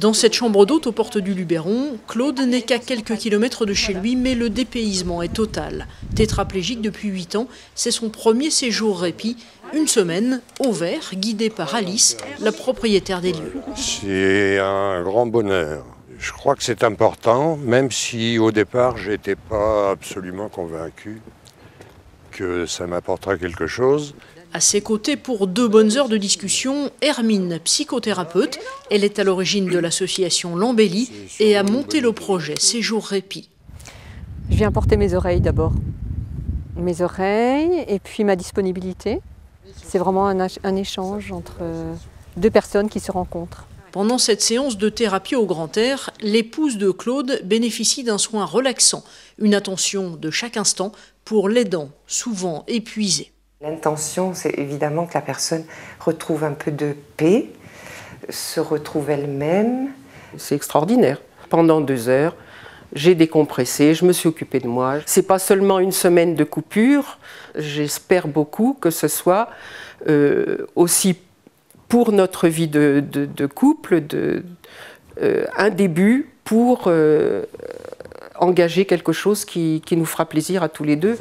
Dans cette chambre d'hôte aux portes du Luberon, Claude n'est qu'à quelques kilomètres de chez lui, mais le dépaysement est total. Tétraplégique depuis 8 ans, c'est son premier séjour répit. Une semaine au vert, guidé par Alice, la propriétaire des lieux. C'est un grand bonheur. Je crois que c'est important, même si au départ, je n'étais pas absolument convaincu que ça m'apportera quelque chose. À ses côtés, pour 2 bonnes heures de discussion, Hermine, psychothérapeute. Elle est à l'origine de l'association L'Embellie et a monté le projet Séjour Répit. Je viens porter mes oreilles d'abord. Mes oreilles et puis ma disponibilité. C'est vraiment un échange entre 2 personnes qui se rencontrent. Pendant cette séance de thérapie au grand air, l'épouse de Claude bénéficie d'un soin relaxant, une attention de chaque instant pour l'aidant, souvent épuisé. L'intention, c'est évidemment que la personne retrouve un peu de paix, se retrouve elle-même. C'est extraordinaire. Pendant 2 heures, j'ai décompressé, je me suis occupée de moi. C'est pas seulement une semaine de coupure. J'espère beaucoup que ce soit aussi pour notre vie de couple, un début pour engager quelque chose qui nous fera plaisir à tous les 2.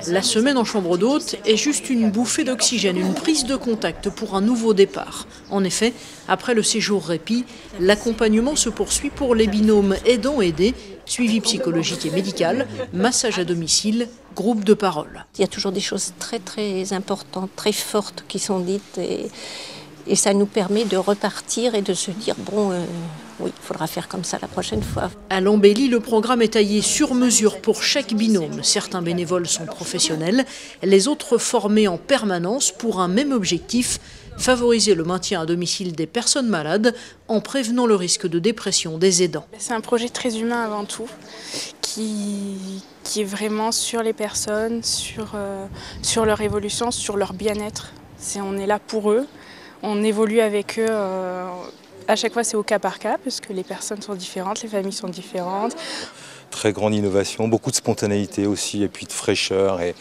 La semaine en chambre d'hôte est juste une bouffée d'oxygène, une prise de contact pour un nouveau départ. En effet, après le séjour répit, l'accompagnement se poursuit pour les binômes aidant-aidés, suivi psychologique et médical, massage à domicile, groupe de parole. Il y a toujours des choses très très importantes, très fortes qui sont dites et ça nous permet de repartir et de se dire bon, oui, il faudra faire comme ça la prochaine fois. À l'Embellie, le programme est taillé sur mesure pour chaque binôme. Certains bénévoles sont professionnels, les autres formés en permanence pour un même objectif, favoriser le maintien à domicile des personnes malades en prévenant le risque de dépression des aidants. C'est un projet très humain avant tout, qui est vraiment sur les personnes, sur leur évolution, sur leur bien-être. On est là pour eux, on évolue avec eux. À chaque fois, c'est au cas par cas, parce que les personnes sont différentes, les familles sont différentes. Très grande innovation, beaucoup de spontanéité aussi, et puis de fraîcheur et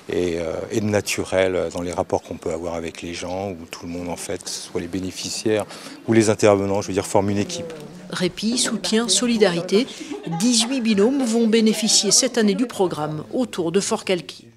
de naturel dans les rapports qu'on peut avoir avec les gens, où tout le monde, en fait, que ce soit les bénéficiaires ou les intervenants, je veux dire, forment une équipe. Répit, soutien, solidarité, 18 binômes vont bénéficier cette année du programme autour de Forcalquier.